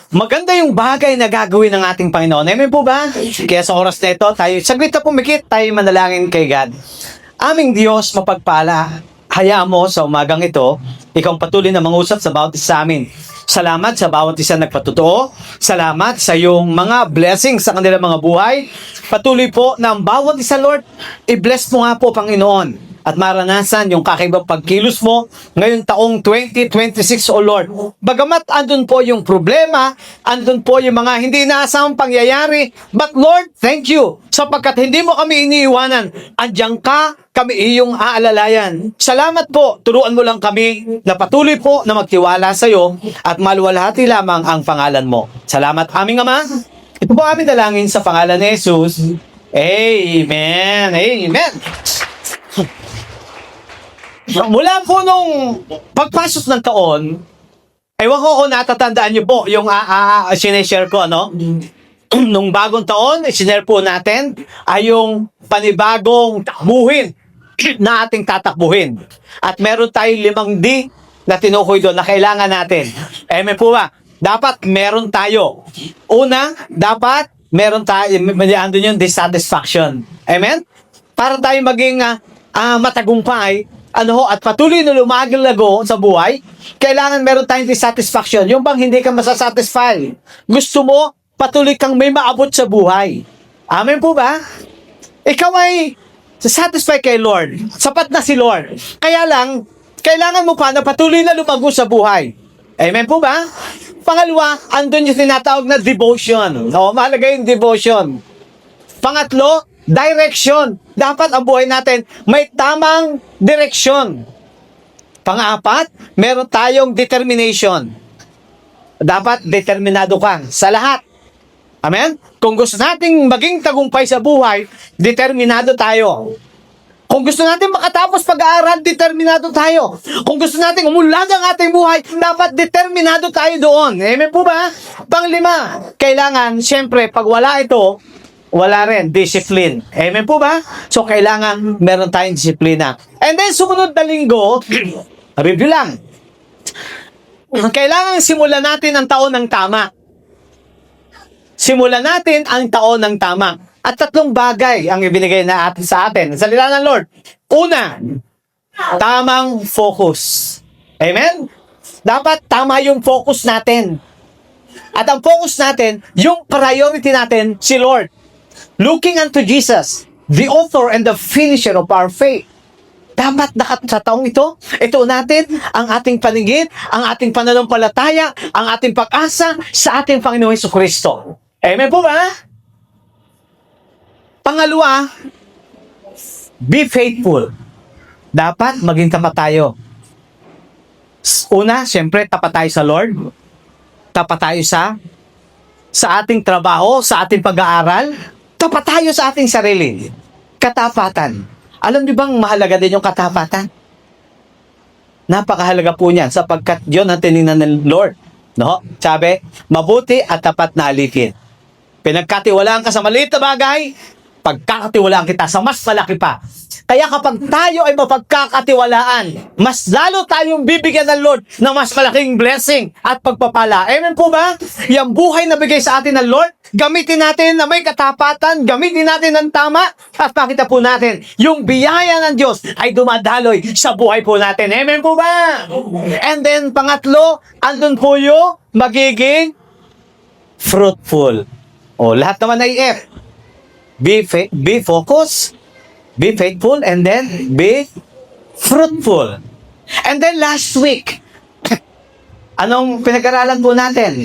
maganda yung bagay na gagawin ng ating Panginoon. Amen po ba? Kaya sa oras na ito, tayo, saglit na pumikit, tayo manalangin kay God. Aming Diyos, mapagpala, hayaan mo sa umagang ito, ikaw ang patuloy na mangusap sa bawat isa sa amin. Salamat sa bawat isa nagpatotoo. Salamat sa iyong mga blessings sa kanilang mga buhay. Patuloy po na ang bawat isa, Lord, i-bless mo nga po, Panginoon. At maranasan yung kakaibang pagkilos mo ngayong taong 2026, O Lord. Bagamat andun po yung problema, andun po yung mga hindi naasamang pangyayari, but Lord, thank you, sapagkat hindi mo kami iniiwanan. Andiyan ka, kami iyong aalalayan. Salamat po, turuan mo lang kami na patuloy po na magtiwala sa iyo at maluwalhati lamang ang pangalan mo. Salamat aming Ama. Ito po aming dalangin sa pangalan ni Jesus. Amen. Amen. Mula po nung pagpasok ng taon, ewan ko kung natatandaan niyo po yung sineshare ko, no? Nung bagong taon, sineshare po natin ay yung panibagong takbuhin na ating tatakbuhin. At meron tayong 5 D na tinukoy doon na kailangan natin. Amen po ba? Dapat meron tayo. Una, dapat meron tayo, andun yung dissatisfaction. Amen? Para tayo maging matagumpay, at patuloy na lumagalago sa buhay, kailangan meron tayong dissatisfaction. Yung bang hindi ka masasatisfy. Gusto mo, patuloy kang may maabot sa buhay. Amen po ba? Ikaw ay satisfy kay Lord. Sapat na si Lord. Kaya lang, kailangan mo pa na patuloy na lumago sa buhay. Amen po ba? Pangalawa, andun yung tinatawag na devotion. Mahalaga yung devotion. Pangatlo, direction. Dapat ang buhay natin may tamang direksyon. Pang-apat, meron tayong determination. Dapat determinado ka sa lahat. Amen? Kung gusto nating maging tagumpay sa buhay, determinado tayo. Kung gusto natin makatapos pag-aaral, determinado tayo. Kung gusto natin umunlad ang ating buhay, dapat determinado tayo doon. Amen po ba? Panglima, kailangan, siyempre, pag wala ito, wala rin, discipline. Amen po ba? So, kailangan meron tayong disiplina. And then, sumunod na linggo, review lang. Kailangan simulan natin ang taon ng tama. Simulan natin ang taon ng tama. At 3 bagay ang ibinigay na sa atin. Salita ng Lord. Una, tamang focus. Amen? Dapat tama yung focus natin. At ang focus natin, yung priority natin, si Lord. Looking unto Jesus, the author and the finisher of our faith. Dapat sa taong ito natin ang ating paningin, ang ating pananampalataya, ang ating pag-asa sa ating Panginoong Jesucristo. Amen po ba? Pangalawa, be faithful. Dapat maging tapat tayo. Una, siyempre, tapat tayo sa Lord. Tapat tayo sa ating trabaho, sa ating pag-aaral. Tapat tayo sa ating sarili. Katapatan. Alam niyo bang mahalaga din yung katapatan? Napakahalaga po niyan sapagkat yun ang tinignan ng Lord. No? Sabi, mabuti at tapat na alipin. Pinagkatiwalaan ka sa maliit na bagay, pagkakatiwalaan kita sa mas malaki pa. Kaya kapag tayo ay mapagkakatiwalaan, mas lalo tayong bibigyan ng Lord ng mas malaking blessing at pagpapala. Amen po ba? Yung buhay na bigay sa atin ng Lord, gamitin natin na may katapatan, gamitin natin ng tama, at makita po natin, yung biyaya ng Diyos ay dumadaloy sa buhay po natin. Amen po ba? And then, pangatlo, andun po yung magiging fruitful. Lahat naman ay F. Be focused, be faithful, and then be fruitful. And then last week, anong pinag-aralan po natin?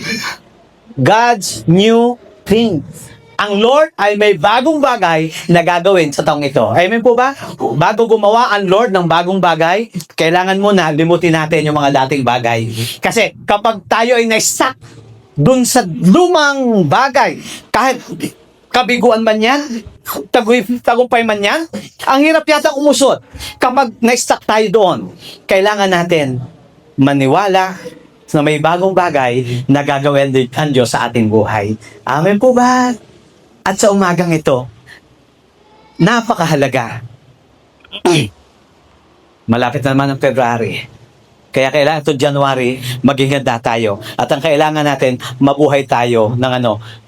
God's new thing. Ang Lord ay may bagong bagay na gagawin sa taong ito. Amen po ba? Bago gumawa ang Lord ng bagong bagay, kailangan muna limutin natin yung mga dating bagay. Kasi kapag tayo ay na-stuck dun sa lumang bagay, kahit kabiguan man yan, tagumpay man yan, ang hirap yata umusot. Kapag na-stuck tayo doon, kailangan natin maniwala na may bagong bagay na gagawin ang Diyos sa ating buhay. Amen po ba? At sa umagang ito, napakahalaga. Malapit na naman ang February. Kaya kailangan ito January, maging handa tayo. At ang kailangan natin, mabuhay tayo ng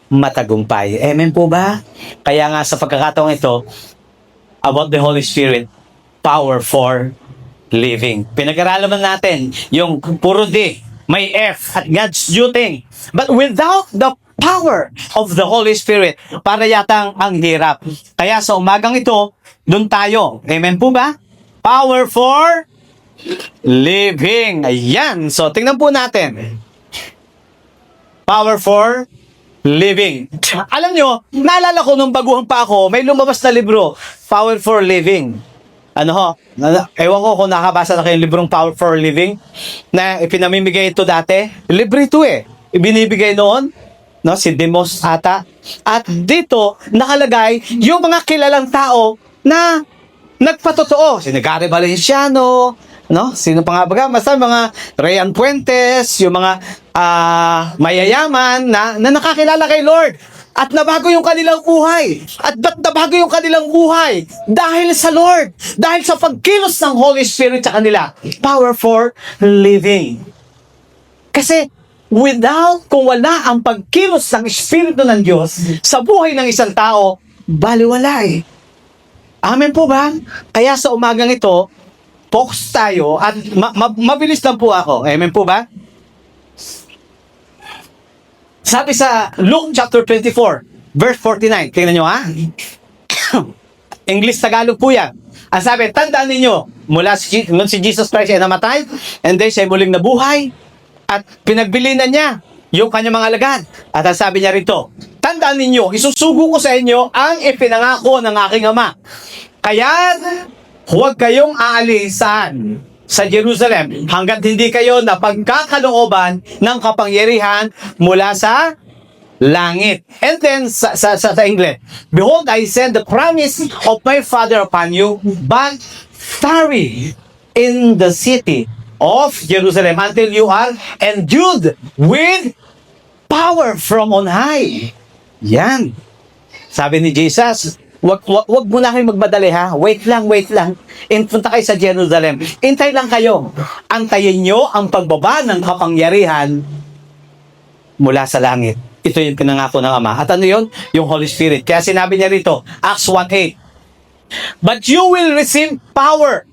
matagumpay. Amen po ba? Kaya nga sa pagkakataong ito, about the Holy Spirit, power for living. Pinag-aralan natin yung puro D, may F, at God's duty. But without the power of the Holy Spirit, para yatang ang hirap. Kaya sa umagang ito, dun tayo. Amen po ba? Power for living. Ayan. So, tingnan po natin. Power for living. Alam nyo, naalala ko nung baguhan pa ako, may lumabas na libro, Power for Living. Ano ho? Ewan ko kung nakabasa na kayong librong Power for Living na ipinamimigay ito dati. Libre ito eh. Ibinibigay noon, no, si Demos ata. At dito, nakalagay yung mga kilalang tao na nagpatotoo. Si Gary Valenciano, no? Sino pa nga ba? Basta mga Rayan Puentes, yung mga mayayaman na nakakilala kay Lord. At nabago yung kanilang buhay. At ba't nabago yung kanilang buhay? Dahil sa Lord. Dahil sa pagkilos ng Holy Spirit sa kanila. Power for living. Kasi kung wala ang pagkilos ng Espiritu ng Diyos sa buhay ng isang tao, baliwala eh. Amen po ba? Kaya sa umagang ito, focus tayo at mabilis lang po ako. Amen po ba? Sabi sa Luke chapter 24, verse 49. Tingnan nyo ha. English Tagalog po yan. Ang sabi, tandaan ninyo, mula si Jesus Christ ay namatay, and then siya ay muling nabuhay, at pinagbilinan niya yung kanyang mga alagad. At ang sabi niya rito, tandaan ninyo, isusugo ko sa inyo ang ipinangako ng aking Ama. Kaya, huwag kayong aalisan sa Jerusalem hanggat hindi kayo napagkakalooban ng kapangyarihan mula sa langit. And then, sa English, behold, I send the promise of my Father upon you, but tarry in the city of Jerusalem until you are endued with power from on high. Yan. Sabi ni Jesus, wag mo na kayo magmadali ha. Wait lang. Punta kayo sa Jerusalem. Intay lang kayo. Antayin nyo ang pagbaba ng kapangyarihan mula sa langit. Ito yung pinangako ng Ama. At ano yun? Yung Holy Spirit. Kaya sinabi niya rito, Acts 1:8. But you will receive power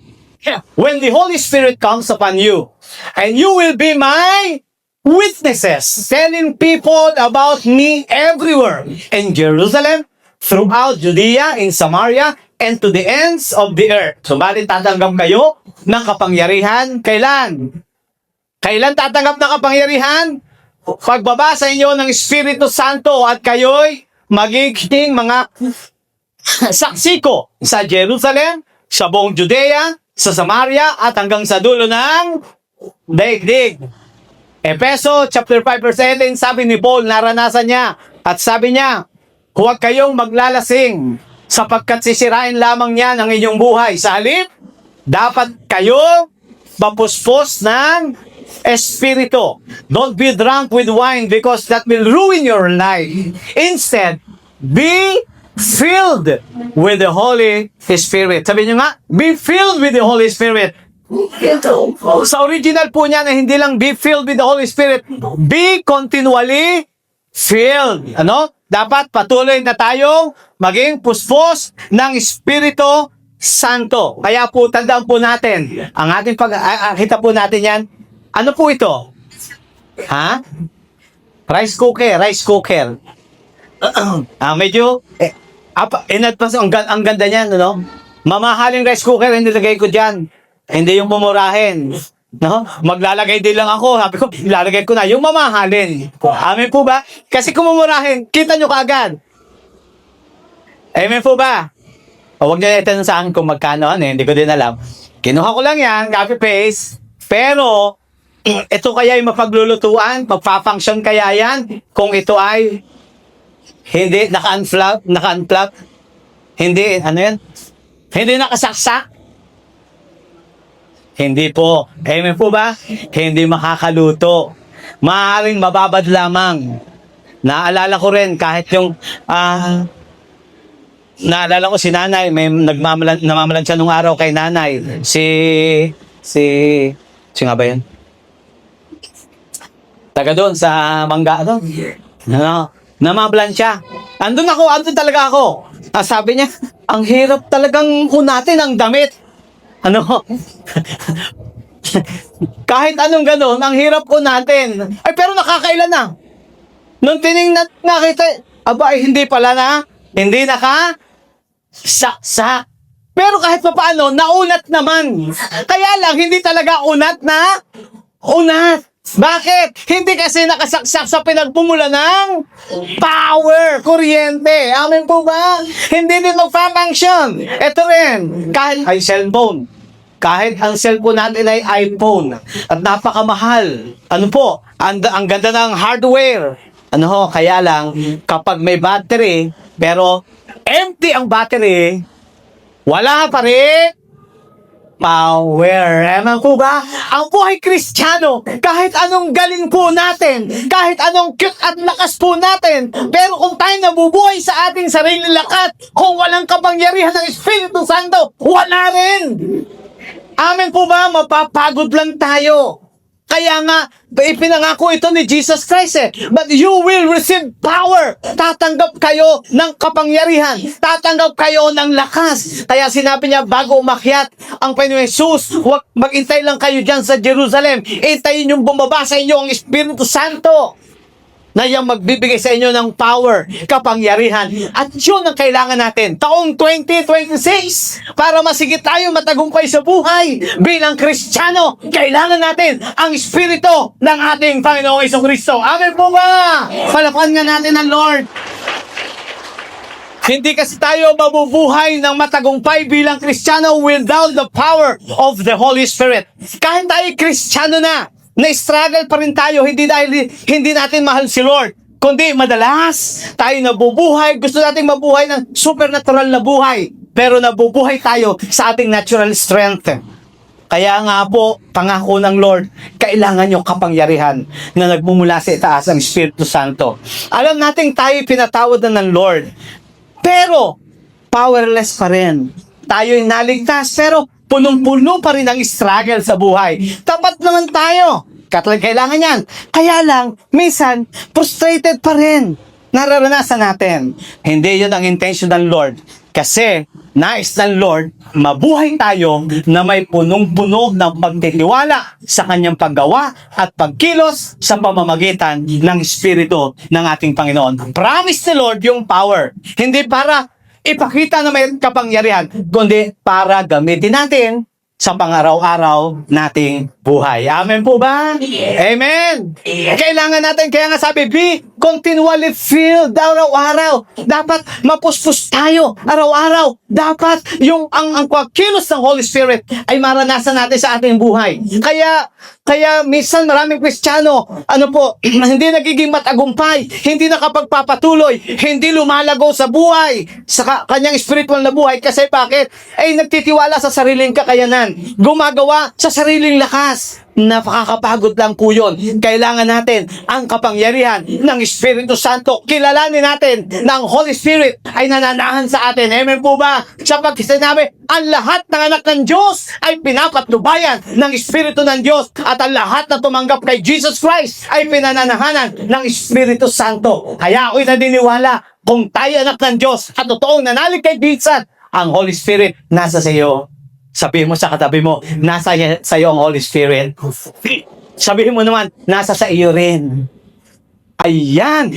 when the Holy Spirit comes upon you. And you will be my witnesses, telling people about me everywhere. In Jerusalem, throughout Judea, in Samaria, and to the ends of the earth. Subalit tatanggap kayo ng kapangyarihan. Kailan? Kailan tatanggap ng kapangyarihan? Pagbaba sa inyo ng Espiritu Santo at kayo'y magiging mga saksi ko sa Jerusalem, sa buong Judea, sa Samaria, at hanggang sa dulo ng daigdig. Efeso chapter 5 verse 18, sabi ni Paul, naranasan niya, at sabi niya, huwag kayong maglalasing sapagkat sisirain lamang niya ang inyong buhay. Sa halip, dapat kayo mapuspos ng Espiritu. Don't be drunk with wine because that will ruin your life. Instead, be filled with the Holy Spirit. Sabi niyo nga, be filled with the Holy Spirit. Sa original po niya na hindi lang be filled with the Holy Spirit, be continually filled. Ano? Dapat patuloy na tayong maging puspos ng Espiritu Santo. Kaya po, tandaan po natin, ang ating kita po natin yan, ano po ito? Ha? Rice cooker. Medyo, in advance, ang ganda niyan, no? Mamahaling rice cooker, hindi lagay ko dyan. Hindi yung mumurahin. No? Maglalagay din lang ako. Sabi ko, ilalagay ko na yung mamahalin. Amen po ba? Kasi kung mumurahin, kita nyo kaagad. Amen po ba? O, huwag nyo itanong sa akin kung magkano, hindi ko din alam. Kinuha ko lang yan, copy paste. Pero, ito kaya yung mapaglulutuan? Magpa-function kaya yan? Kung ito ay hindi naka-unplug? Hindi, ano yan? Hindi nakasaksak? Hindi po. Amen po ba? Hindi makakaluto. Maaaring mababad lamang. Naalala ko rin kahit yung naalala ko si nanay, may namamalan siya nung araw kay nanay. Si Sino nga ba yun? Taga doon sa Mangga doon. Ano? Namablan siya. Andun talaga ako. Sabi niya, ang hirap talagang kunatin ang damit. Ano? Kahit anong gano'n, ang hirap kunatin. Ay, pero nakakailan na. Nung tinignan, nakita, aba, ay hindi pala na. Hindi saksak. Pero kahit pa paano, naunat naman. Kaya lang, hindi talaga unat. Bakit? Hindi kasi nakasaksak sa pinagpumula ng power, kuryente. Amen po ba? Hindi din magpa-function. Ito rin, kahit ay cellphone. Kahit ang cellphone natin ay iPhone at napakamahal. Ano po? Ang ganda ng hardware. Ano ho? Kaya lang, kapag may battery, pero empty ang battery, wala pa rin power. Eman po ba? Ang buhay Kristiyano, kahit anong galing po natin, kahit anong cute at lakas po natin, pero kung tayo nabubuhay sa ating sarili lakat, kung walang kapangyarihan ng Espiritu Santo, wala rin. Amen po ba? Mapapagod lang tayo. Kaya nga, ipinangako ito ni Jesus Christ But you will receive power. Tatanggap kayo ng kapangyarihan. Tatanggap kayo ng lakas. Kaya sinabi niya, bago umakyat ang Panginoon Jesus, mag-intay lang kayo dyan sa Jerusalem. Intayin yung bumaba sa inyo ang Espiritu Santo na yung magbibigay sa inyo ng power, kapangyarihan. At yun ang kailangan natin. Taong 2026, para masigit tayo matagumpay sa buhay bilang Kristiyano, kailangan natin ang Espiritu ng ating Panginoong Jesucristo. Amen po ba? Palapakan nga natin ang Lord. Hindi kasi tayo mabubuhay ng matagumpay bilang Kristiyano without the power of the Holy Spirit. Kahit tayo Kristiyano na-struggle pa rin tayo, hindi dahil hindi natin mahal si Lord, kundi madalas tayo nabubuhay, gusto nating mabuhay ng supernatural na buhay, pero nabubuhay tayo sa ating natural strength. Kaya nga po, pangako ng Lord, kailangan yung kapangyarihan na nagmumula sa itaas ang Espiritu Santo. Alam natin tayo pinatawad na ng Lord, pero powerless pa rin. Tayo'y naligtas, pero punong-puno pa rin ang struggle sa buhay. Tapat naman tayo. Kailangan yan. Kaya lang, minsan, frustrated pa rin. Nararanasan natin. Hindi yun ang intention ng Lord. Kasi, nais ng Lord, mabuhay tayo na may punong-puno ng pagtitiwala sa kanyang paggawa at pagkilos sa pamamagitan ng Espiritu ng ating Panginoon. Promise ni Lord yung power. Hindi para ipakita na may kapangyarihan, kundi para gamitin natin sa pang-araw-araw nating buhay. Amen po ba? Amen! Kailangan natin, kaya nga sabi, be continually filled araw-araw. Dapat mapuspos tayo araw-araw. Dapat yung ang kilos ng Holy Spirit ay maranasan natin sa ating buhay. Kaya minsan maraming Kristiyano, hindi nagiging matagumpay, hindi nakapagpapatuloy, hindi lumalago sa buhay, sa kanyang spiritual na buhay. Kasi bakit? Ay nagtitiwala sa sariling kakayanan, gumagawa sa sariling lakas. Napakakapagod lang po yun. Kailangan natin ang kapangyarihan ng Espiritu Santo. Kilalanin natin na ang Holy Spirit ay nananahan sa atin. Amen po ba? Sapagkat sinabi, ang lahat ng anak ng Diyos ay pinapatnubayan ng Espiritu ng Diyos at ang lahat na tumanggap kay Jesus Christ ay pinananahanan ng Espiritu Santo. Kaya ako'y naniniwala kung tayo anak ng Diyos at totoong nanalig kay Jesus, ang Holy Spirit nasa sa iyo. Sabihin mo sa katabi mo, nasa sa iyo ang Holy Spirit. Sabihin mo naman, nasa sa iyo rin. Ayan.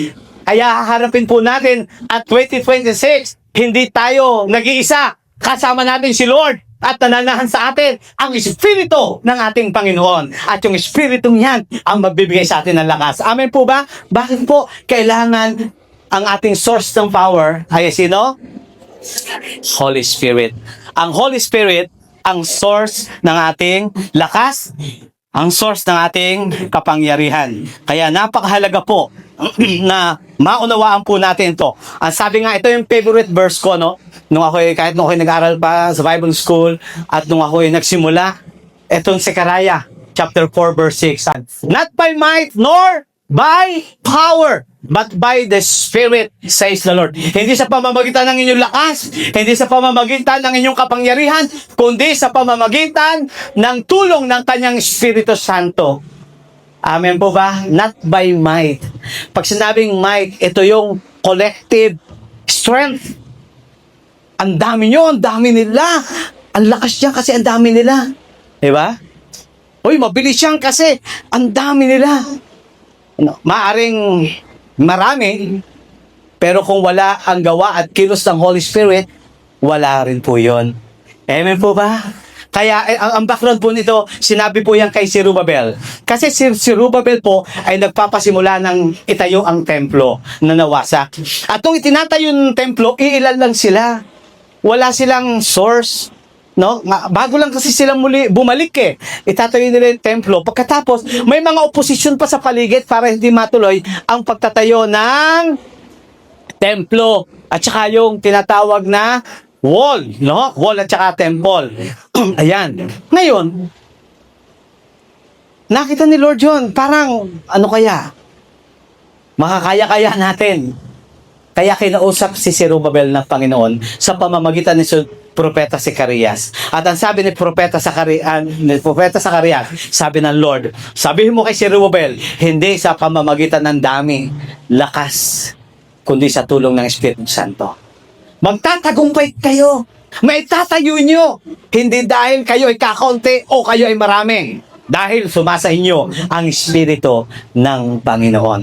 Kaya haharapin po natin at 2026, hindi tayo nag-iisa. Kasama natin si Lord at nananahan sa atin ang Espiritu ng ating Panginoon. At yung Espiritong yan ang magbibigay sa atin ng lakas. Amen po ba? Bakit po kailangan ang ating source ng power ay sino? Holy Spirit. Ang Holy Spirit ang source ng ating lakas, ang source ng ating kapangyarihan. Kaya napakahalaga po na maunawaan po natin ito. Ang sabi nga, ito yung favorite verse ko, no? Kahit nung ako'y nag-aral pa sa Bible School at nung ako'y nagsimula, itong Zechariah chapter 4 verse 6. Not by might nor by power, but by the Spirit, says the Lord. Hindi sa pamamagitan ng inyong lakas, hindi sa pamamagitan ng inyong kapangyarihan, kundi sa pamamagitan ng tulong ng kanyang Espiritu Santo. Amen po ba? Not by might. Pag sinabing might, ito yung collective strength. Ang dami nyo, ang dami nila. Ang lakas niya kasi ang dami nila. Diba? Uy, mabilis yan kasi ang dami nila. Maaring marami, pero kung wala ang gawa at kilos ng Holy Spirit, wala rin po yun. Amen po ba? Kaya ang background po nito, sinabi po yan kay Zerubbabel. Kasi si Zerubbabel po ay nagpapasimula ng itayo ang templo na nawasak. At nung itinatayo ng templo, iilan lang sila. Wala silang source. No? Bago lang kasi sila muli bumalik itatayo nila yung templo. Pagkatapos, may mga oposisyon pa sa paligid para hindi matuloy ang pagtatayo ng templo. At saka yung tinatawag na wall, no? Wall at saka temple. Ayan. Ngayon, nakita ni Lord yun, parang, ano kaya? Makakaya-kaya natin. Kaya kinausap si Zerubbabel ng Panginoon sa pamamagitan ni Propeta Zacarias. At ang sabi ni Propeta Zacarias, sabi ng Lord, sabihin mo kay Zerubbabel, hindi sa pamamagitan ng dami, lakas, kundi sa tulong ng Espiritu Santo. Magtatagumpay kayo. May tatayo nyo. Hindi dahil kayo ay kakaunti o kayo ay marami. Dahil sumasa inyo ang Espiritu ng Panginoon.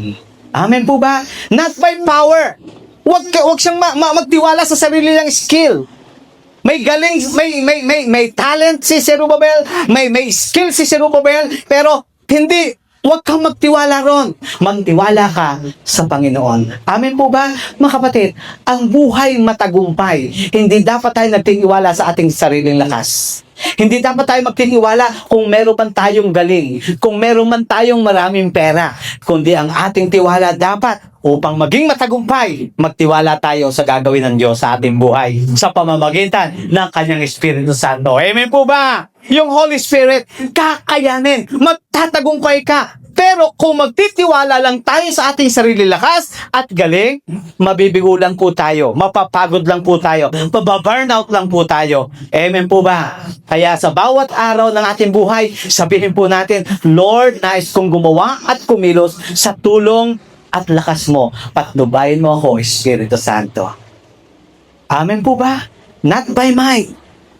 Amen po ba? Not by power. Huwag siyang magtiwala sa sarili niyang skill. May galing, may talent si Zerubbabel, may skill si Zerubbabel, pero huwag kang magtiwala ron. Magtiwala ka sa Panginoon. Amen po ba? Mga kapatid, ang buhay matagumpay, hindi dapat tayo nagtitiwala sa ating sariling lakas. Hindi dapat tayo magtitiwala kung meron man tayong galing, kung meron man tayong maraming pera, kundi ang ating tiwala dapat upang maging matagumpay, magtiwala tayo sa gagawin ng Diyos sa ating buhay sa pamamagitan ng Kanyang Espiritu Santo. Amen po ba? Yung Holy Spirit, kakayanin, magtatagumpay ka. Pero kung magtitiwala lang tayo sa ating sarili lakas at galing, mabibigo lang po tayo, mapapagod lang po tayo, mababurnout lang po tayo. Amen po ba? Kaya sa bawat araw ng ating buhay, sabihin po natin, Lord, nais kong gumawa at kumilos sa tulong at lakas mo. Patnubayan mo ako, Espiritu Santo. Amen po ba? Not by might,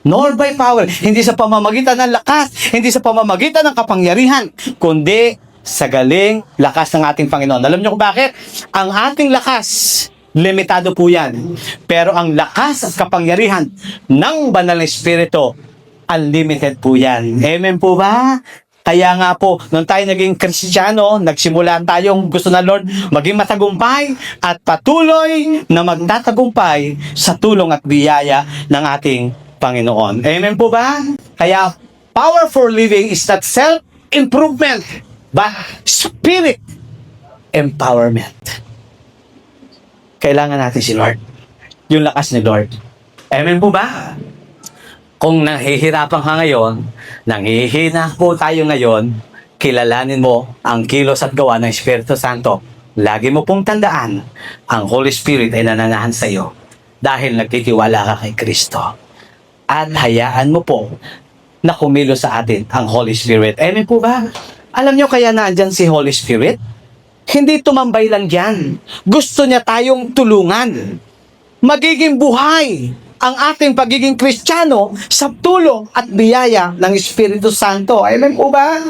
nor by power. Hindi sa pamamagitan ng lakas, hindi sa pamamagitan ng kapangyarihan, kundi sa galing lakas ng ating Panginoon. Alam niyo kung bakit? Ang ating lakas, limitado po yan. Pero ang lakas at kapangyarihan ng Banal na Espiritu, unlimited po yan. Amen po ba? Kaya nga po, nung tayo naging Kristiyano, nagsimula tayong gusto na Lord maging matagumpay at patuloy na magtatagumpay sa tulong at biyaya ng ating Panginoon. Amen po ba? Kaya, power for living is not self-improvement, but spirit empowerment. Kailangan natin si Lord. Yung lakas ni Lord. Amen po ba? Kung nahihirapan ka ngayon, nanghihina po tayo ngayon, kilalanin mo ang kilos at gawa ng Espiritu Santo. Lagi mo pong tandaan, ang Holy Spirit ay nananahan sa iyo dahil nagtitiwala ka kay Kristo. At hayaan mo po na kumilos sa atin ang Holy Spirit. Amen po ba? Alam nyo kaya naandyan si Holy Spirit? Hindi tumambay lang yan. Gusto niya tayong tulungan. Magiging buhay ang ating pagiging Kristiyano sa tulong at biyaya ng Espiritu Santo. Amen po ba?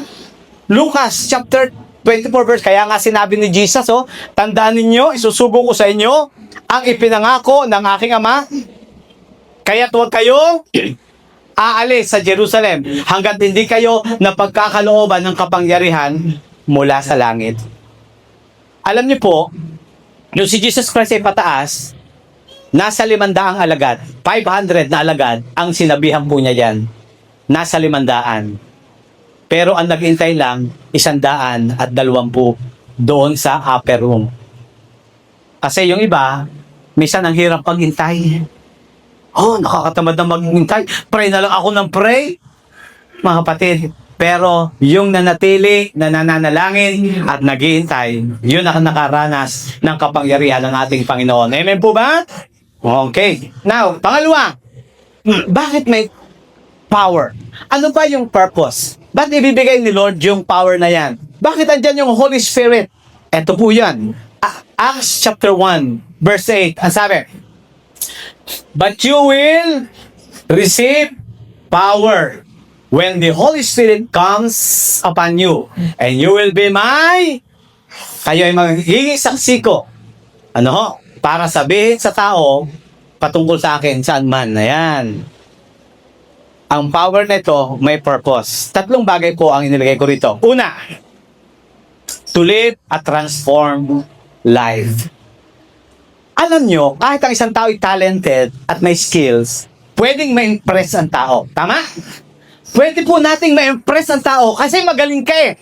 Lucas chapter 24 verse. Kaya nga sinabi ni Jesus, tandaan ninyo, isusugo ko sa inyo ang ipinangako ng aking Ama. Kaya't huwag kayong aalis sa Jerusalem hanggat hindi kayo napagkakalooban ng kapangyarihan mula sa langit. Alam niyo po, nung si Jesus Christ ay pataas, nasa 500 alagad, 500 na alagad, ang sinabihan po niya yan. Nasa 500. Pero ang naghintay lang, 120 doon sa upper room. Kasi yung iba, minsan ang hirap paghintay. Nakakatamad na maghintay. Pray na lang ako ng pray. Mga kapatid, Pero yung nanatili, nananalangin at naghihintay, yun ang nakaranas ng kapangyarihan ng ating Panginoon. Amen po ba? Okay. Now, pangalawa, bakit may power? Ano ba yung purpose? Ba't ibibigay ni Lord yung power na yan? Bakit andyan yung Holy Spirit? Ito po yan. Acts chapter 1, verse 8. Ang sabi, "But you will receive power when the Holy Spirit comes upon you, and you will be kayo ay magiging saksi ko." Ano ho? Para sabihin sa tao, patungkol sa akin, saan man. Ayan. Ang power na ito, may purpose. Tatlong bagay po ang inilagay ko rito. Una, to live a transformed life. Alam nyo, kahit ang isang tao ay talented at may skills, pwedeng ma-impress ang tao. Tama? Pwede po nating ma-impress ang tao kasi magaling ka eh.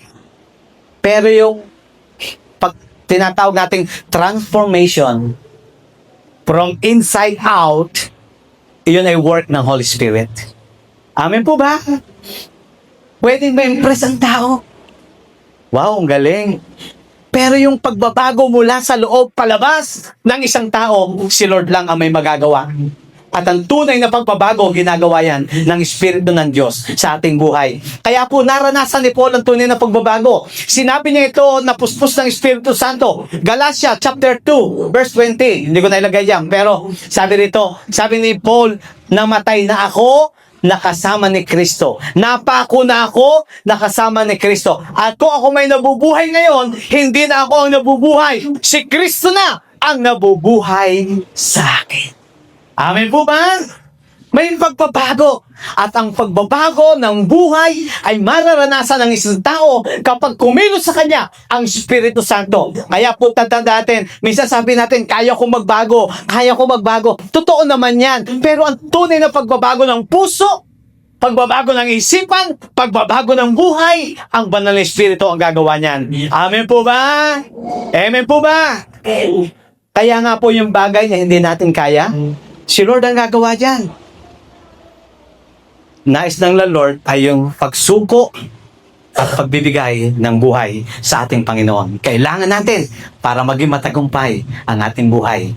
Pero yung pag tinatawag nating transformation from inside out, yun ay work ng Holy Spirit. Amen po ba? Pwedeng ma-impress ang tao. Wow, ang galing. Pero yung pagbabago mula sa loob palabas ng isang tao, si Lord lang ang may magagawa. At ang tunay na pagbabago, ginagawa yan ng Espiritu ng Diyos sa ating buhay. Kaya po, naranasan ni Paul ang tunay na pagbabago. Sinabi niya ito na puspos ng Espiritu Santo. Galatia chapter 2, verse 20. Hindi ko na ilagay yan. Pero sabi rito, sabi ni Paul, namatay na ako, nakasama ni Kristo. Napako na ako, nakasama ni Kristo. At kung ako may nabubuhay ngayon, hindi na ako ang nabubuhay. Si Kristo na ang nabubuhay sa akin. Amen po ba? May pagbabago. At ang pagbabago ng buhay ay mararanasan ng isang tao kapag kumilos sa kanya ang Espiritu Santo. Kaya po tatanda natin, minsan sabi natin, kaya ko magbago, kaya ko magbago. Totoo naman yan. Pero ang tunay na pagbabago ng puso, pagbabago ng isipan, pagbabago ng buhay, ang banal na Espiritu ang gagawa niyan. Amen po ba? Amen po ba? Kaya nga po yung bagay na hindi natin kaya, si Lord ang gagawa dyan. Nais ng Lord ay yung pagsuko at pagbibigay ng buhay sa ating Panginoon. Kailangan natin para maging matagumpay ang ating buhay.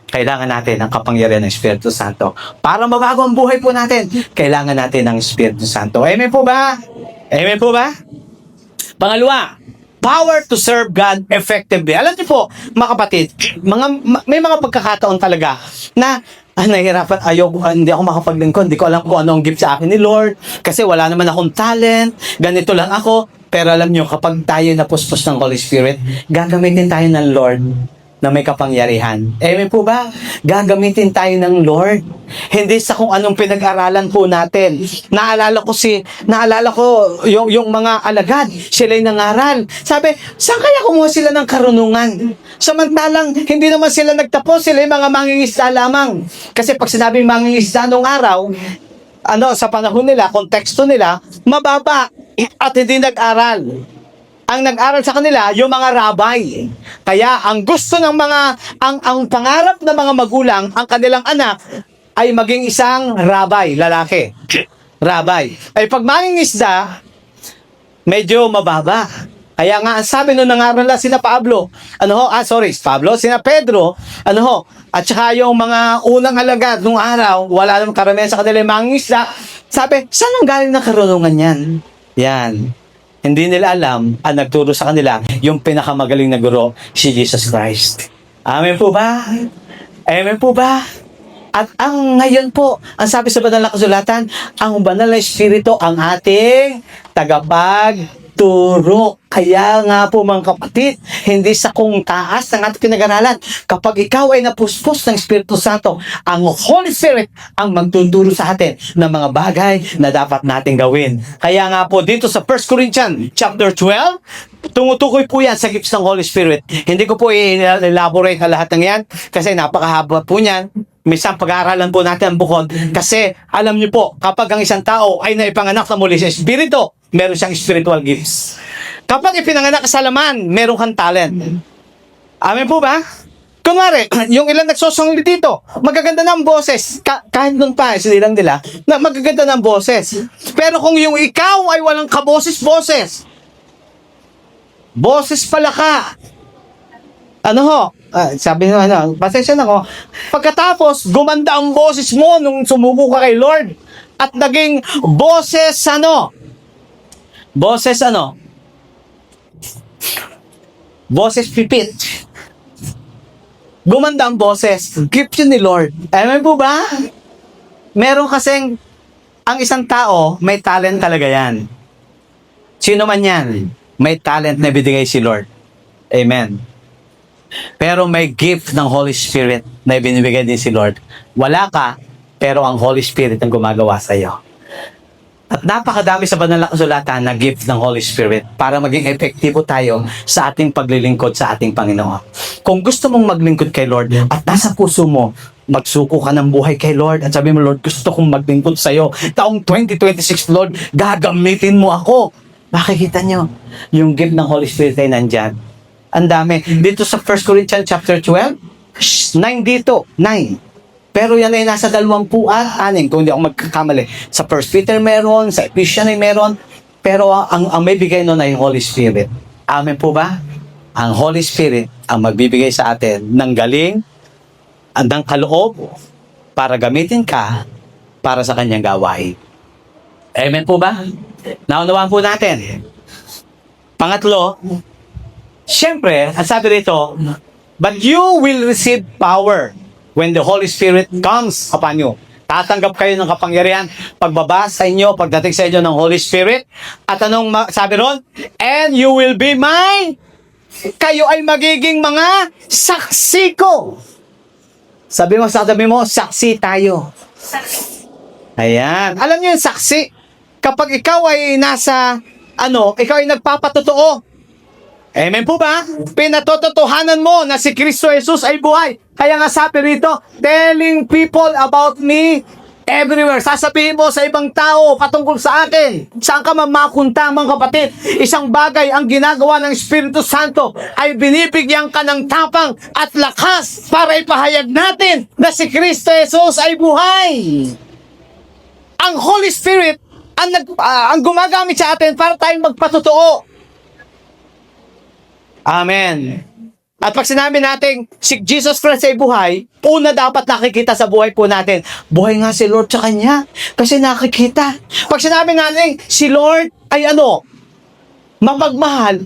Kailangan natin ang kapangyarihan ng Espiritu Santo. Para mabago ang buhay po natin, kailangan natin ng Espiritu Santo. Amen po ba? Amen po ba? Pangalawa, power to serve God effectively. Alam niyo po, mga kapatid, may mga pagkakataon talaga na nahihirapan, hindi ako makapaglingkod, hindi ko alam kung ano ang gift sa akin ni Lord, kasi wala naman akong talent, ganito lang ako. Pero alam niyo, kapag tayo napuspos ng Holy Spirit, gagamitin tayo ng Lord na may kapangyarihan. Amen po ba? Gagamitin tayo ng Lord. Hindi sa kung anong pinag-aralan po natin. Naalala ko yung mga alagad, sila'y nangaral. Sabi, saan kaya kumuha sila ng karunungan? Samantalang, hindi naman sila nagtapos, sila'y mga mangingisda lamang. Kasi pag sinabing mangingisda nung araw, sa panahon nila, konteksto nila, mababa at hindi nag-aral. Ang nag-aral sa kanila, yung mga rabay. Kaya ang gusto ng ang pangarap ng mga magulang, ang kanilang anak, ay maging isang rabay, lalaki. Rabay. Ay pag mangingisda, medyo mababa. Kaya nga, ang sabi nung nangaral na sina Pablo, sina Pedro, at saka yung mga unang alagad nung araw, wala namang karamihan sa kanila yung mangingisda, sabi, saan ang galing na karunungan yan? Yan. Hindi nila alam, ang nagturo sa kanila, yung pinakamagaling na guro, si Jesus Christ. Amen po ba? Amen po ba? At ang ngayon po, ang sabi sa banal na kasulatan, ang banal na Espiritu ang ating tagapagturo. Kaya nga po mga kapatid, hindi sa kung taas ng ating pinag-aralan. Kapag ikaw ay napuspos ng Espiritu Santo, ang Holy Spirit ang magtuturo sa atin ng mga bagay na dapat nating gawin. Kaya nga po dito sa 1 Corinthians chapter 12, tumutukoy po yan sa gifts ng Holy Spirit. Hindi ko po i-elaborate na lahat ng yan kasi napakahaba po niyan. Minsan pag-aaralan po natin ang bukod kasi alam niyo po, kapag ang isang tao ay naipanganak na muli sa Espiritu, meron siyang spiritual gifts. Kapag ipinanganak ka sa laman, meron kang talent. Amen po ba? Kunwari, yung ilan nagsosongli dito, magaganda ng boses. Kahit nun pa, sinilang nila, na magaganda ng boses. Pero kung yung ikaw ay walang kaboses-boses, boses pala ka. Ano ho? Sabi nyo, pasensya na ko. Pagkatapos, gumanda ang boses mo nung sumuko ka kay Lord. At naging boses ano? Boses ano? Boses pipit. Gumanda ang boses. Gift yun ni Lord. Alam mo po ba? Meron kasing, ang isang tao, may talent talaga yan. Sino man yan, may talent na binigay si Lord. Amen. Pero may gift ng Holy Spirit na binibigay din si Lord. Wala ka, pero ang Holy Spirit ang gumagawa sa iyo. At napakadami sa banal na kasulatan na gift ng Holy Spirit para maging epektibo tayo sa ating paglilingkod sa ating Panginoon. Kung gusto mong maglingkod kay Lord at nasa puso mo, magsuko ka ng buhay kay Lord at sabi mo, Lord, gusto kong maglingkod sa iyo. Taong 2026, Lord, gagamitin mo ako. Makikita nyo, yung gift ng Holy Spirit ay nandyan. Ang dami. Dito sa 1 Corinthians chapter 12, 9 dito, 9. Pero yan ay nasa 26, kung hindi ako magkakamali. Sa 1 Peter meron, sa Ephesians ay meron, pero ang may bigay nun ay Holy Spirit. Amen po ba? Ang Holy Spirit ang magbibigay sa atin ng galing, ng kaloob, para gamitin ka para sa kanyang gawain. Amen po ba? Naunawaan po natin. Pangatlo, siyempre, ang sabi rito, but you will receive power when the Holy Spirit comes upon you. Tatanggap kayo ng kapangyarihan pagbaba sa inyo, pagdating sa inyo ng Holy Spirit. At anong sabi ron? And you will be my, kayo ay magiging mga saksi ko. Sabi mo, saksi tayo. Ayan. Alam niyo yung saksi? Kapag ikaw ay nasa, ikaw ay nagpapatotoo. Amen po ba? Pinatototohanan mo na si Kristo Jesus ay buhay. Kaya nga sabi rito, telling people about me everywhere. Sasabihin mo sa ibang tao patungkol sa akin. Saan ka mamakunta, mga kapatid? Isang bagay ang ginagawa ng Espiritu Santo ay binibigyan ka ng tapang at lakas para ipahayag natin na si Kristo Jesus ay buhay. Ang Holy Spirit ang gumagamit sa atin para tayong magpatotoo. Amen. At pag sinabi natin, si Jesus Christ ay buhay, una dapat nakikita sa buhay po natin, buhay nga si Lord sa Kanya. Kasi nakikita. Pag sinabi natin, si Lord ay mapagmahal,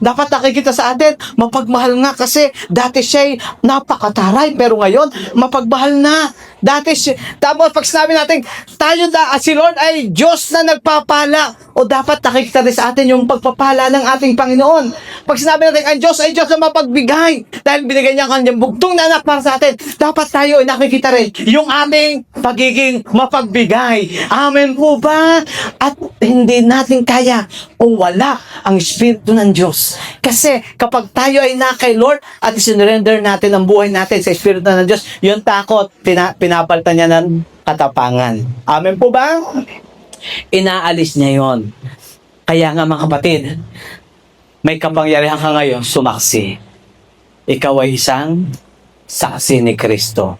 dapat nakikita sa atin, mapagmahal nga kasi dati siya'y napakataray, pero ngayon, mapagmahal na. Tapos pag sinabi natin, si Lord ay Diyos na nagpapala, o dapat nakikita rin sa atin yung pagpapala ng ating Panginoon. Pag sinabi natin, ang Diyos ay Diyos na mapagbigay, dahil binigay niya ang kanyang bugtong na anak para sa atin, dapat tayo ay nakikita rin yung aming pagiging mapagbigay. Amen po ba? At hindi natin kaya kung wala ang Espiritu ng Diyos. Kasi kapag tayo ay na kay Lord at isinurrender natin ang buhay natin sa Espiritu ng Diyos, yung takot, pinapalitan niya ng katapangan. Amen po ba? Inaalis niya yon. Kaya nga mga kapatid, may kapangyarihan ka ngayon sumaksi. Ikaw ay isang saksi ni Kristo.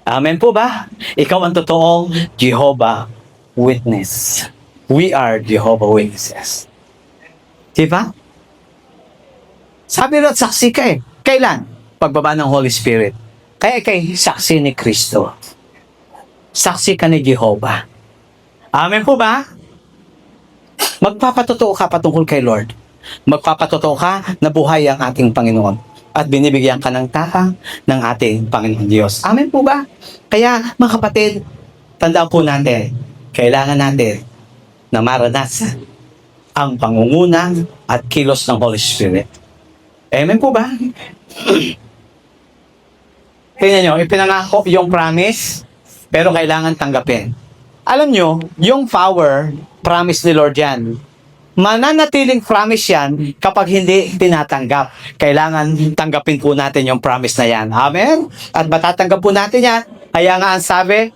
Amen po ba? Ikaw ang totoong Jehovah Witness. We are Jehovah Witnesses. Diba? Sabi rin, saksi ka eh. Kailan? Pagbaba ng Holy Spirit. Kaya kay saksi ni Kristo. Saksi ka ni Jehovah. Amen po ba? Magpapatotoo ka patungkol kay Lord. Magpapatotoo ka na buhay ang ating Panginoon. At binibigyan ka ng tapang ng ating Panginoon Diyos. Amen po ba? Kaya mga kapatid, tandaan po natin, kailangan natin na maranasan ang pangunguna at kilos ng Holy Spirit. Amen po ba? Tingnan nyo, ipinangako yung promise, pero kailangan tanggapin. Alam nyo, yung power, promise ni Lord yan. Mananatiling promise yan kapag hindi tinatanggap. Kailangan tanggapin po natin yung promise na yan. Amen? At matatanggap po natin yan. Kaya nga ang sabi,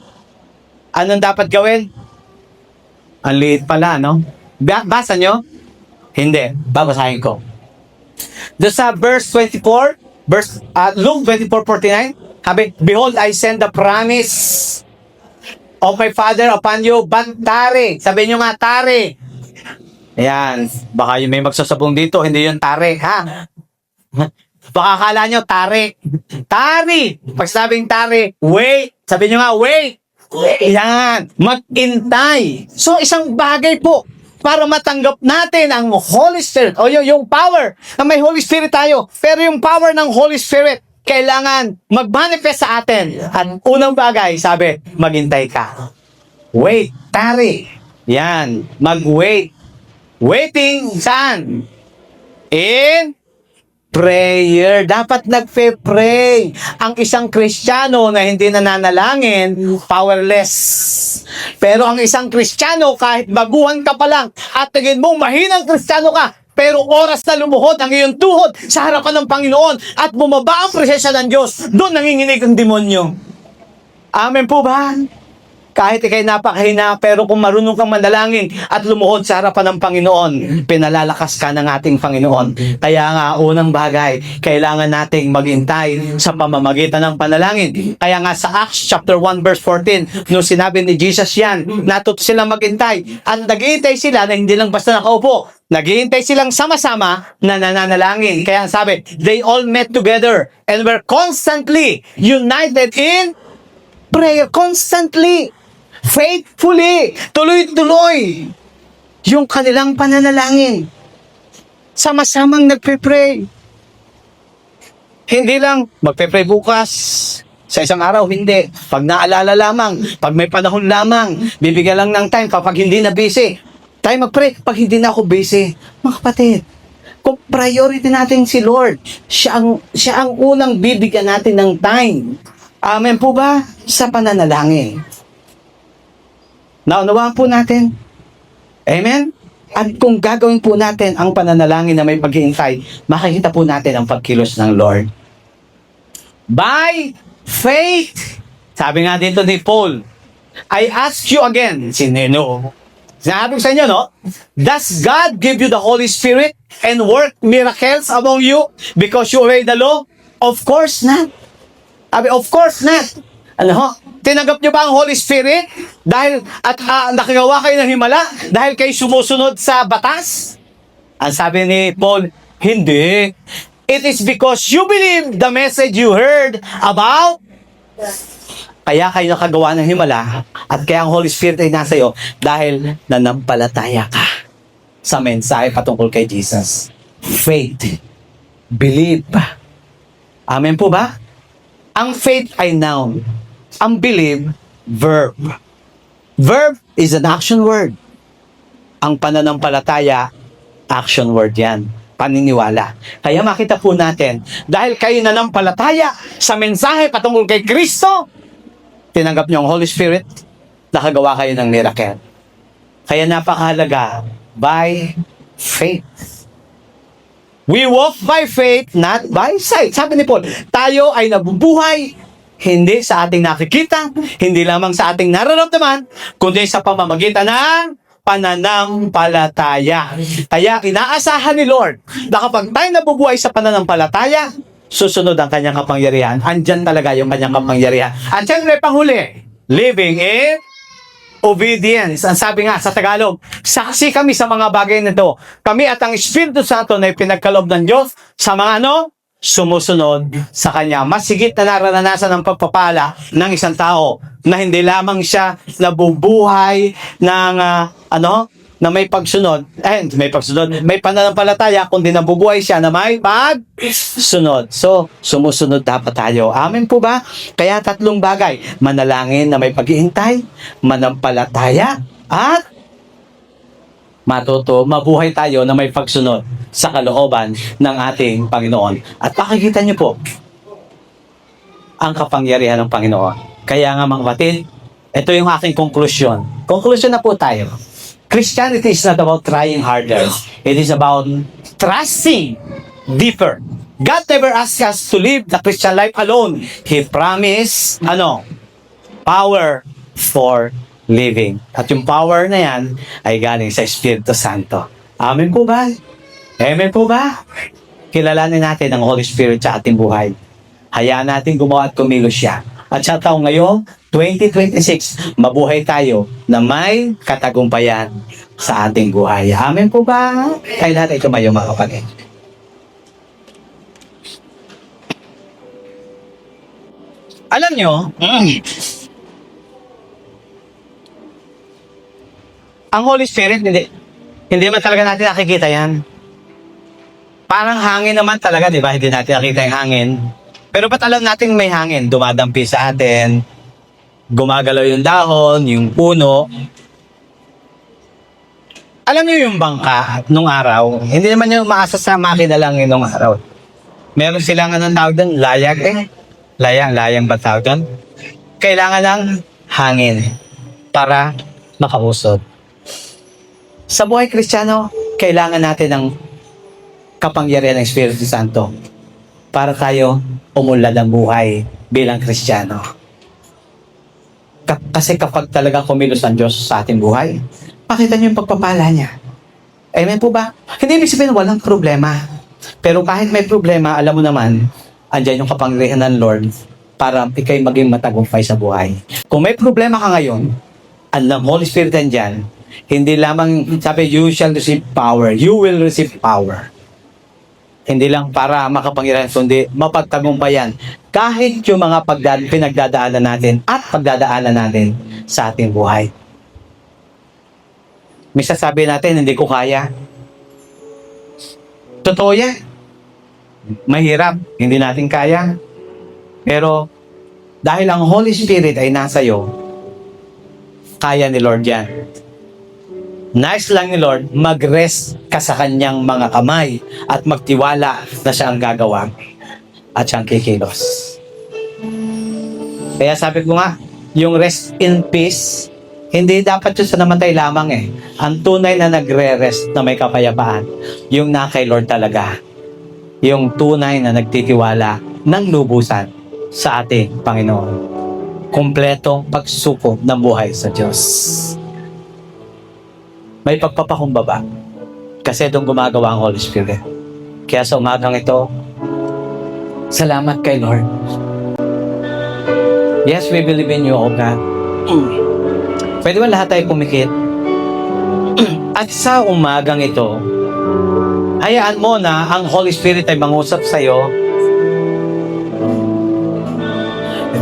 anong dapat gawin? Ang liit pala, no? Basa nyo? Hindi. Babasahin ko. Doon sa verse 24, Luke 24:49, sabi, behold, I send the promise of my Father upon you, but tare. Sabi nyo nga, tare. Ayan, baka yung may magsasabong dito, hindi yun tare, ha? Baka akala nyo, tare. Tari! Pag sabing tare, wait. Sabi nyo nga, wait. Yan, mag-intay. So, isang bagay po para matanggap natin ang Holy Spirit o yung power na may Holy Spirit tayo. Pero yung power ng Holy Spirit, kailangan mag-manifest sa atin. At unang bagay, sabi, maghintay ka. Wait, tari. Yan, mag-wait. Waiting, saan? In prayer. Dapat nagpe-pray. Ang isang Kristiyano na hindi nananalangin, powerless. Pero ang isang Kristiyano, kahit baguhan ka pa lang, at tingin mo, mahinang Kristiyano ka, pero oras na lumuhod ang iyong tuhod sa harapan ng Panginoon at bumaba ang presensya ng Diyos, doon nanginginig ang demonyo. Amen po ba? Kahit ikay napakahina, pero kung marunong kang manalangin at lumuhod sa harapan ng Panginoon, pinalalakas ka ng ating Panginoon. Kaya nga, unang bagay, kailangan nating maghintay sa pamamagitan ng panalangin. Kaya nga sa Acts chapter 1 verse 14, nung sinabi ni Jesus yan, natuto silang maghintay. At naghihintay sila na hindi lang basta nakaupo. Naghihintay silang sama-sama na nananalangin. Kaya sabi, they all met together and were constantly united in prayer. Constantly. Faithfully, tuloy-tuloy yung kanilang pananalangin. Sama-samang nagpe-pray. Hindi lang magpe-pray bukas, sa isang araw, hindi. Pag naalala lamang, pag may panahon lamang, bibigyan lang ng time kapag hindi na busy. Tayo mag-pray pag hindi na ako busy. Mga kapatid, kung priority natin si Lord, siya ang unang bibigyan natin ng time. Amen po ba? Sa pananalangin. Naunawaan po natin. Amen? At kung gagawin po natin ang pananalangin na may paghihintay, makikita po natin ang pagkilos ng Lord. By faith, sabi nga dito ni Paul, I ask you again, sinino? Sinabi ko sa inyo, no? Does God give you the Holy Spirit and work miracles among you because you obey the law? Of course not. Of course not. Ano? Tinanggap niyo ba ang Holy Spirit dahil nakagawa kayo ng himala dahil kayo sumusunod sa batas? Ang sabi ni Paul, hindi. It is because you believe the message you heard about. Kaya kayo nakagawa ng himala at kaya ang Holy Spirit ay nasa iyo dahil nanampalataya ka sa mensahe patungkol kay Jesus. Faith. Believe. Amen po ba? Ang faith ay noun. Ang believe, verb. Verb is an action word. Ang pananampalataya, action word yan. Paniniwala. Kaya makita po natin, dahil kayo nanampalataya sa mensahe patungkol kay Kristo, tinanggap niyo ang Holy Spirit, nakagawa kayo ng miracle. Kaya napakahalaga, by faith. We walk by faith, not by sight. Sabi ni Paul, tayo ay nabubuhay hindi sa ating nakikita, hindi lamang sa ating nararamdaman, kundi sa pamamagitan ng pananampalataya. Kaya inaasahan ni Lord na kapag tayo nabubuhay sa pananampalataya, susunod ang kanyang kapangyarihan. Andyan talaga yung kanyang kapangyarihan. At syempre, panghuli, living in obedience. Ang sabi nga sa Tagalog, saksi kami sa mga bagay na ito. Kami at ang Espiritu Santo na ipinagkaloob ng Diyos sa mga sumusunod sa Kanya. Mas higit na naranasan ng pagpapala ng isang tao na hindi lamang siya nabubuhay ng na may pagsunod, may pananampalataya, kundi nabubuhay siya na may pagsunod. So, sumusunod dapat tayo. Amen po ba? Kaya tatlong bagay, manalangin na may paghihintay, manampalataya, at mabuhay tayo na may pagsunod sa kalooban ng ating Panginoon. At makikita niyo po ang kapangyarihan ng Panginoon. Kaya nga mga kapatid, ito yung aking konklusyon. Konklusyon na po tayo. Christianity is not about trying harder. It is about trusting deeper. God never asked us to live the Christian life alone. He promised, power for living. At yung power na yan ay galing sa Espiritu Santo. Amen po ba? Amen po ba? kilalanin natin ang Holy Spirit sa ating buhay. Hayaan natin gumawa at kumilos siya. At sa taong ngayong 2026, mabuhay tayo na may katagumpayan sa ating buhay. Amen po ba? Tayo natin tumayo mga kapatid. Alam nyo, ang Holy Spirit, hindi man talaga natin nakikita yan. Parang hangin naman talaga, di ba? Hindi natin nakita yung hangin. Pero ba't alam natin may hangin? Dumadampi sa atin, gumagalaw yung dahon, yung puno. Alam niyo yung bangka nung araw, hindi naman yung maasa sa makina lang yun nung araw. Meron silang anong tawag doon? Layag layang ba tawag doon? Kailangan ng hangin para makausod. Sa buhay Kristiyano, kailangan natin ng kapangyarihan ng Espiritu Santo para tayo umunlad ng buhay bilang Kristiyano. Kasi kapag talagang kumilos ang Diyos sa ating buhay, pakita niyo yung pagpapala niya. Amen po ba? Hindi ibig sabihin walang problema. Pero kahit may problema, alam mo naman, andyan yung kapangyarihan ng Lord para ikay maging matagumpay sa buhay. Kung may problema ka ngayon, ang Holy Spirit andyan, hindi lamang, sabi, you shall receive power. You will receive power. Hindi lang para makapangyarihan, kundi mapagtagumpayan. Kahit yung mga pinagdadaanan natin at pagdadaanan natin sa ating buhay. Misa sabi natin, hindi ko kaya. Totoo yan. Mahirap, hindi natin kaya. Pero, dahil ang Holy Spirit ay nasa iyo, kaya ni Lord yan. Nice lang ni Lord, mag-rest ka sa kanyang mga kamay at magtiwala na siya ang gagawa at siyang kikilos. Kaya sabi ko nga, yung rest in peace, hindi dapat yun sa namatay lamang eh. Ang tunay na nagre-rest na may kapayapaan, yung na kay Lord talaga. Yung tunay na nagtitiwala ng lubusan sa ating Panginoon. Kompletong pagsuko ng buhay sa Diyos. May pagpapakumbaba kasi itong gumagawa ang Holy Spirit. Kaya sa umagang ito, salamat kay Lord. Yes, we believe in you, O God. Pwede ba lahat tayo pumikit? At sa umagang ito, hayaan mo na ang Holy Spirit ay mangusap sa iyo.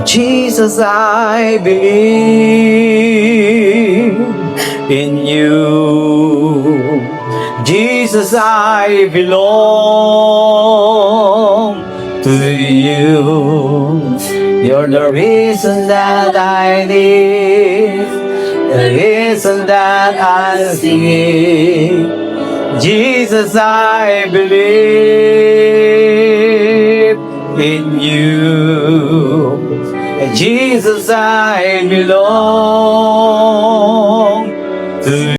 Jesus, I believe in you. Jesus, I belong to you. You're the reason that I live, the reason that I sing. Jesus, I believe in you. Jesus, I belong to you.